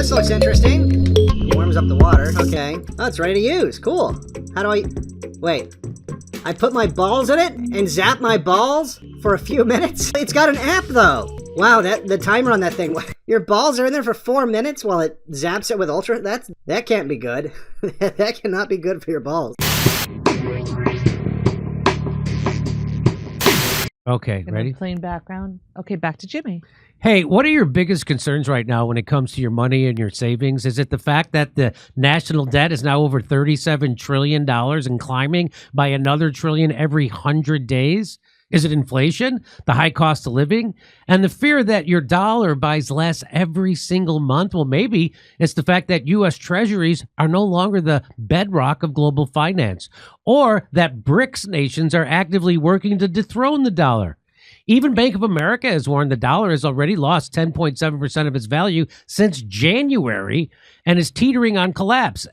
this looks interesting. Warms up the water. Okay. Oh, it's ready to use. Cool. How do I... Wait. I put my balls in it and zap my balls for a few minutes? It's got an app, though. Wow, the timer on that thing. Your balls are in there for 4 minutes while it zaps it with ultra? That can't be good. That cannot be good for your balls. Okay, ready? Plain background. Okay, back to Jimmy. Hey, what are your biggest concerns right now when it comes to your money and your savings? Is it the fact that the national debt is now over $37 trillion and climbing by another trillion every 100 days? Is it inflation, the high cost of living, and the fear that your dollar buys less every single month? Well, maybe it's the fact that U.S. treasuries are no longer the bedrock of global finance, or that BRICS nations are actively working to dethrone the dollar. Even Bank of America has warned the dollar has already lost 10.7% of its value since January and is teetering on collapse.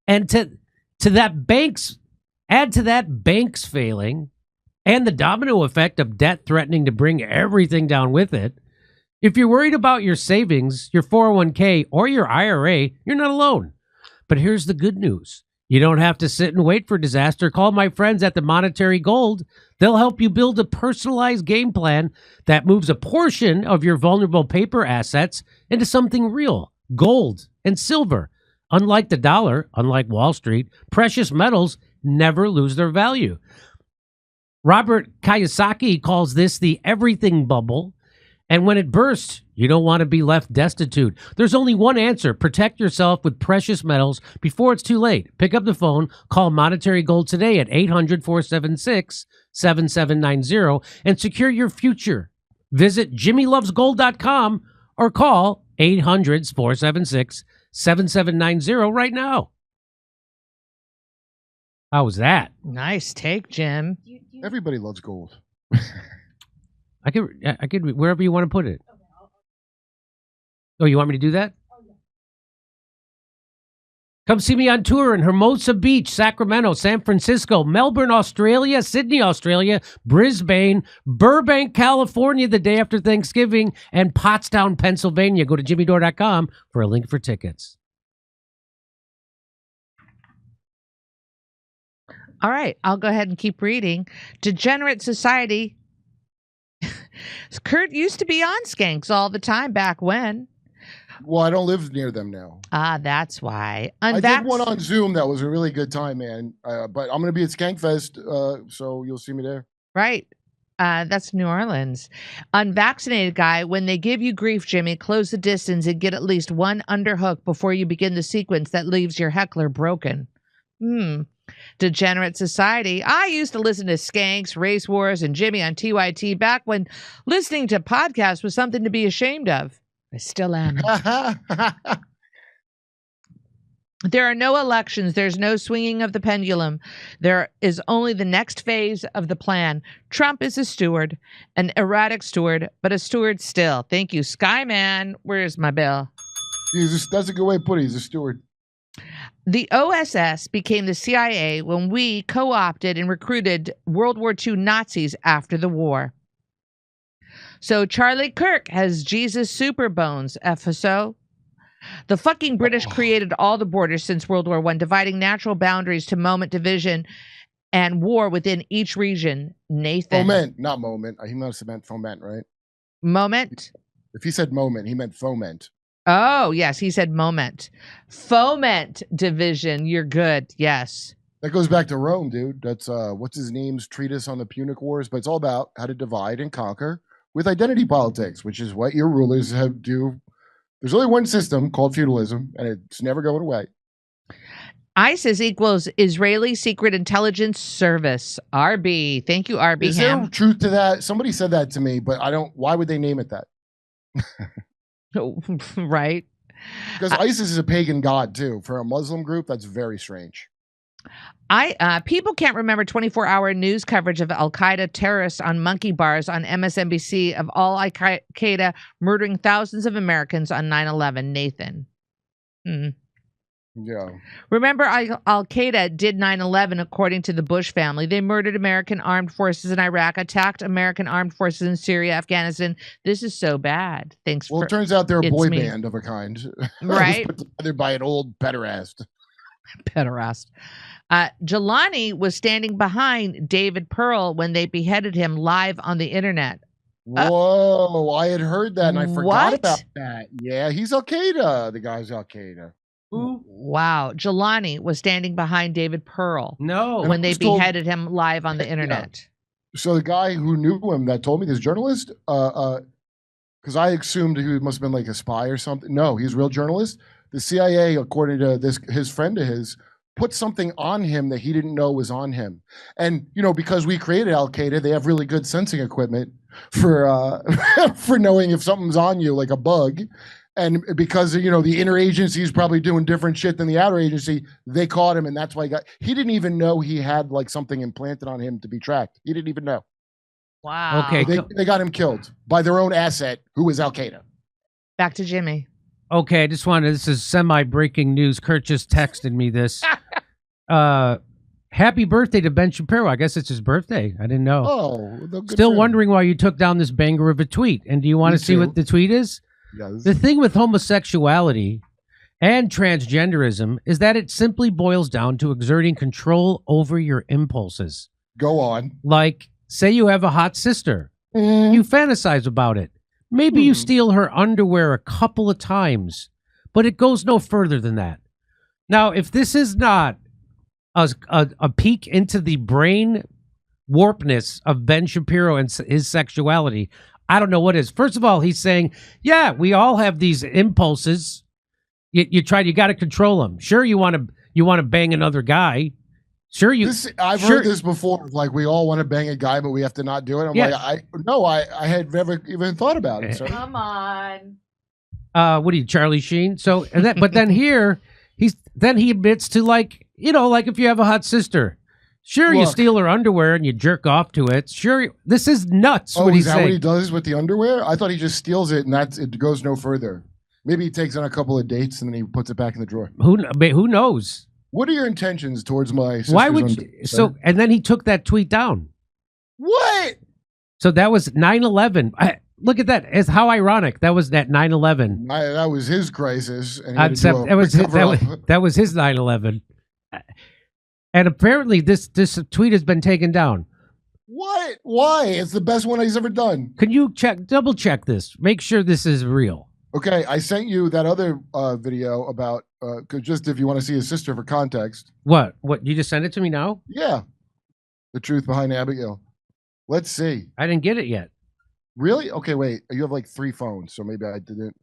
And add to that banks failing, and the domino effect of debt threatening to bring everything down with it. If you're worried about your savings, your 401k, or your IRA, you're not alone. But here's the good news. You don't have to sit and wait for disaster. Call my friends at the Monetary Gold. They'll help you build a personalized game plan that moves a portion of your vulnerable paper assets into something real, gold and silver. Unlike the dollar, unlike Wall Street, precious metals never lose their value. Robert Kiyosaki calls this the everything bubble. And when it bursts, you don't want to be left destitute. There's only one answer. Protect yourself with precious metals before it's too late. Pick up the phone, call Monetary Gold today at 800-476-7790 and secure your future. Visit jimmylovesgold.com or call 800-476-7790 right now. How was that? Nice take, Jim. Everybody loves gold. I could wherever you want to put it. Oh, you want me to do that? Come see me on tour in Hermosa Beach, Sacramento, San Francisco, Melbourne, Australia, Sydney, Australia, Brisbane, Burbank, California the day after Thanksgiving, and Pottstown, Pennsylvania. Go to jimmydore.com for a link for tickets. All right, I'll go ahead and keep reading. Degenerate Society. Kurt used to be on Skanks all the time back when. Well, I don't live near them now. Ah, that's why. I did one on Zoom. That was a really good time, man. But I'm going to be at Skankfest, so you'll see me there. Right. That's New Orleans. Unvaccinated guy, when they give you grief, Jimmy, close the distance and get at least one underhook before you begin the sequence that leaves your heckler broken. Degenerate Society. I used to listen to Skanks, Race Wars, and Jimmy on TYT back when listening to podcasts was something to be ashamed of. I still am. There are no elections. There's no swinging of the pendulum. There is only the next phase of the plan. Trump is a steward, an erratic steward, but a steward still. Thank you, Skyman. Where's my bill? That's a good way to put it. He's a steward. The OSS became the CIA when we co-opted and recruited World War II Nazis after the war. So Charlie Kirk has Jesus super bones, FSO. The fucking British created all the borders since World War I, dividing natural boundaries to moment division and war within each region. Nathan. Foment, not moment. He must have meant foment, right? Moment? If he said moment, he meant foment. Oh, yes, he said moment. Foment division. You're good. Yes. That goes back to Rome, dude. That's what's his name's treatise on the Punic Wars, but it's all about how to divide and conquer with identity politics, which is what your rulers have do. There's only one system called feudalism, and it's never going away. ISIS equals Israeli Secret Intelligence Service. RB. Thank you, RB. Is there truth to that? Somebody said that to me, but I don't. Why would they name it that? Right. Because ISIS is a pagan god too. For a Muslim group, that's very strange. People can't remember 24-hour news coverage of Al-Qaeda terrorists on monkey bars on MSNBC of all Al-Qaeda murdering thousands of Americans on 9/11. Nathan. Yeah. Remember, Al-Qaeda did 9/11 according to the Bush family. They murdered American armed forces in Iraq, attacked American armed forces in Syria, Afghanistan. This is so bad. Well, it turns out they're a boy band of a kind. Right? Put together by an old pederast. Pederast. Jelani was standing behind David Pearl when they beheaded him live on the internet. Whoa, I had heard that and I forgot what? about that. Yeah, he's Al-Qaeda. The guy's Al-Qaeda. Who? Wow. Jelani was standing behind David Pearl No. when they beheaded him live on the internet. Yeah. So the guy who knew him that told me, this journalist, because I assumed he must have been like a spy or something. No, he's a real journalist. The CIA, according to his friend of his, put something on him that he didn't know was on him. And, you know, because we created Al-Qaeda, they have really good sensing equipment for for knowing if something's on you, like a bug. And because, you know, the inner agency is probably doing different shit than the outer agency, they caught him, and that's why he didn't even know he had like something implanted on him to be tracked. He didn't even know. Wow. Okay. They got him killed by their own asset, who was Al-Qaeda. Back to Jimmy. Okay, I just wanted, this is semi-breaking news. Kurt just texted me this. Happy birthday to Ben Shapiro. I guess it's his birthday. I didn't know. Oh, still wondering why you took down this banger of a tweet. And do you want to see what the tweet is? Yes. The thing with homosexuality and transgenderism is that it simply boils down to exerting control over your impulses. Go on. Like, say you have a hot sister. You fantasize about it. Maybe you steal her underwear a couple of times, but it goes no further than that. Now, if this is not a peek into the brain warpness of Ben Shapiro and his sexuality, I don't know what is. First of all, he's saying, yeah, we all have these impulses. You got to control them. Sure, you want to bang another guy. Sure, I've heard this before. Like, we all want to bang a guy, but we have to not do it. I'm like, I had never even thought about it. So. Come on. What are you, Charlie Sheen? So, but then here, he admits to, like, you know, like if you have a hot sister. Sure, you steal her underwear and you jerk off to it. Sure, this is nuts. Oh, what he's is that saying. what he does with the underwear? I thought he just steals it and it goes no further. Maybe he takes on a couple of dates and then he puts it back in the drawer. Who knows? What are your intentions towards my sister's Why would you? So, and then he took that tweet down. What? So that was 9/11. Look at that. It's how ironic. That was that 9/11. That was his crisis. And that was his 9/11. And apparently this tweet has been taken down. What? Why? It's the best one he's ever done. Can you double check this? Make sure this is real. Okay, I sent you that other video about, just if you want to see his sister for context. What? You just sent it to me now? Yeah. The truth behind Abigail. Let's see. I didn't get it yet. Really? Okay, wait. You have like 3 phones, so maybe I didn't.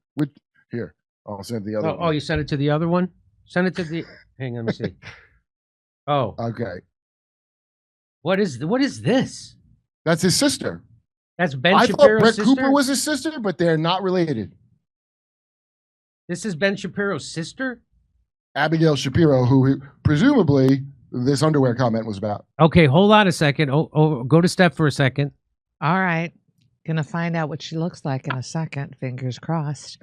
Here, I'll send the other one. Oh, you sent it to the other one? Send it to the... Hang on, let me see. Oh. Okay. What is this? That's his sister. That's Ben Shapiro's sister? I thought Brett Cooper was his sister, but they're not related. This is Ben Shapiro's sister? Abigail Shapiro, who presumably this underwear comment was about. Okay, hold on a second. Go to Steph for a second. All right. Gonna find out what she looks like in a second. Fingers crossed.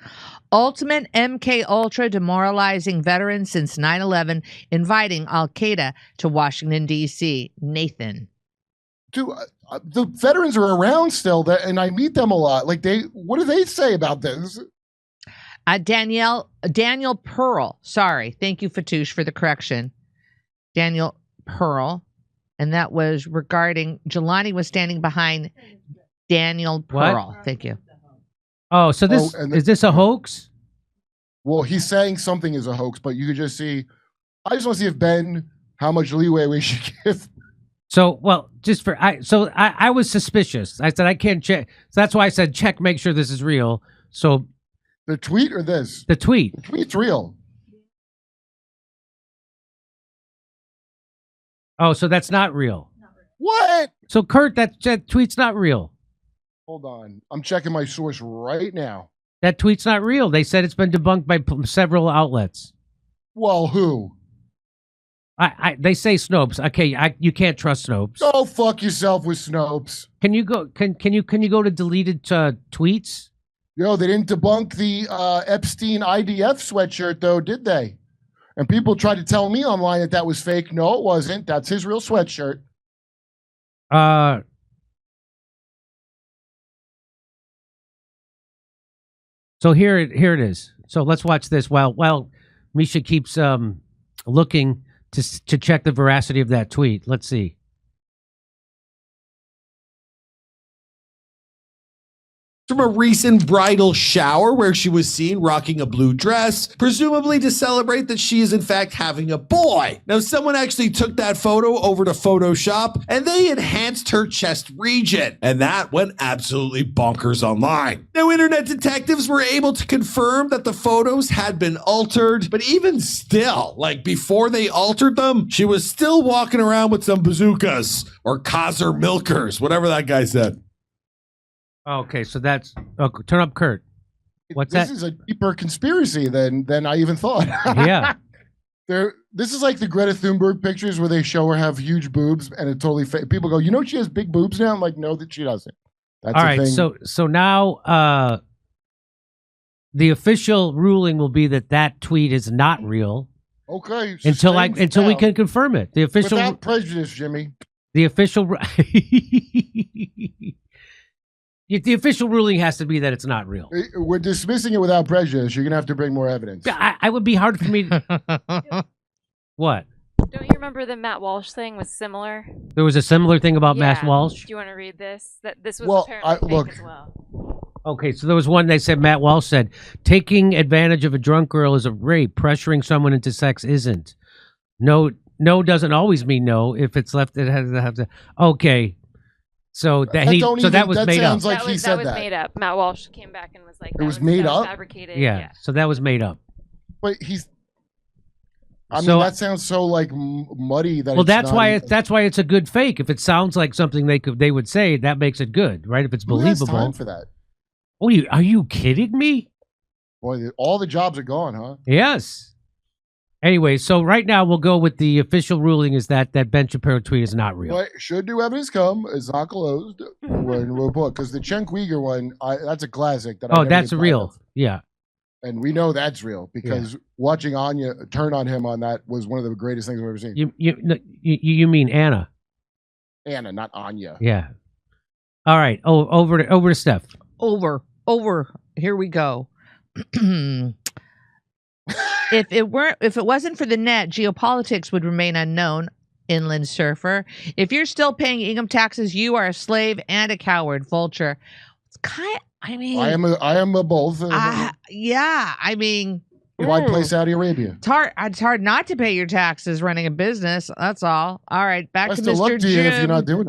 Ultimate MK Ultra demoralizing veteran since 9/11, inviting Al-Qaeda to Washington, D.C. Nathan. Dude, the veterans are around still, and I meet them a lot. Like, what do they say about this? Daniel Pearl. Sorry. Thank you, Fatouche, for the correction. Daniel Pearl. And that was regarding Jelani was standing behind Daniel Pearl. What? Thank you. Oh, so is this a hoax? Well, he's saying something is a hoax, but you could just see. I just want to see if Ben, how much leeway we should give. So, well, I was suspicious. I said I can't check. So that's why I said check, make sure this is real. So the tweet or this? The tweet. The tweet's real. Oh, so that's not real. What? So Kurt, that tweet's not real. Hold on. I'm checking my source right now. That tweet's not real. They said it's been debunked by several outlets. Well, who? They say Snopes. Okay, you can't trust Snopes. Go fuck yourself with Snopes. Can you go? Can you go to deleted tweets? Yo, they didn't debunk the Epstein IDF sweatshirt though, did they? And people tried to tell me online that that was fake. No, it wasn't. That's his real sweatshirt. So here it is. So let's watch this while Misha keeps looking to check the veracity of that tweet. Let's see. From a recent bridal shower where she was seen rocking a blue dress, presumably to celebrate that she is in fact having a boy. Now, someone actually took that photo over to Photoshop and they enhanced her chest region, and that went absolutely bonkers online. Now, internet detectives were able to confirm that the photos had been altered, but even still, like before they altered them, she was still walking around with some bazookas or Kaiser milkers, whatever that guy said. Okay, so that's turn up Kurt. What's this that? This is a deeper conspiracy than I even thought. Yeah. This is like the Greta Thunberg pictures where they show her have huge boobs and it totally people go, you know, she has big boobs now. I'm like, no, that she doesn't. That's all a right. thing. So now the official ruling will be that tweet is not real. Okay. Until we can confirm it. The official without prejudice, Jimmy. The official. The official ruling has to be that it's not real. We're dismissing it without prejudice. You're going to have to bring more evidence. I would be hard for me to... What? Don't you remember the Matt Walsh thing was similar? There was a similar thing about Matt Walsh? Do you want to read this? That this was apparently fake as well. Okay, so there was one they said, Matt Walsh said, taking advantage of a drunk girl is a rape. Pressuring someone into sex isn't. No doesn't always mean no. If it's left, it has to have to... Okay. So that was made up. Like he said that was made up. Matt Walsh came back and was like, it was made up, fabricated. Yeah, so that was made up. But I mean, that sounds so like muddy. That that's why it's a good fake. If it sounds like something they would say, that makes it good, right? If it's believable. Who has time for that? Oh, are you kidding me? Boy, all the jobs are gone, huh? Yes. Anyway, so right now we'll go with the official ruling is that Ben Shapiro tweet is not real. But should new evidence come, it's not closed when we'll put, because the Cenk Uyghur one, that's a classic. That's real. Yeah. And we know that's real because watching Anya turn on him on that was one of the greatest things I've ever seen. You mean Anna? Anna, not Anya. Yeah. All right. Oh, over to Steph. Over. Here we go. If it wasn't for the net, geopolitics would remain unknown. Inland surfer. If you're still paying income taxes, you are a slave and a coward. Vulture. It's kind. I mean, I am a both. Yeah. I mean, why play Saudi Arabia? It's hard not to pay your taxes running a business. That's all. All right, back to Mr. Best of luck to you if you're not doing that.